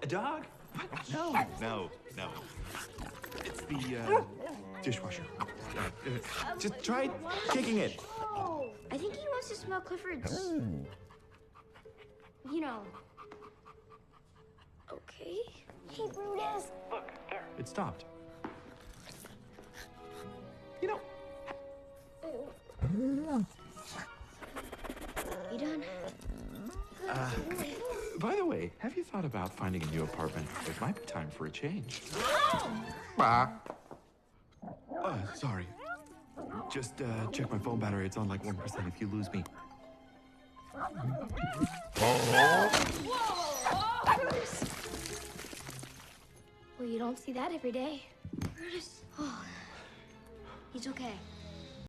A dog? What? No. It's the dishwasher. Just try kicking it. I think he wants to smell Clifford's. You know. Okay. Hey, Brutus. Look, there. It stopped. You know. You done? By the way, have you thought about finding a new apartment? It might be time for a change. Sorry. Just check my phone battery. It's on like 1% if you lose me. Well, you don't see that every day. Brutus. Oh, he's okay.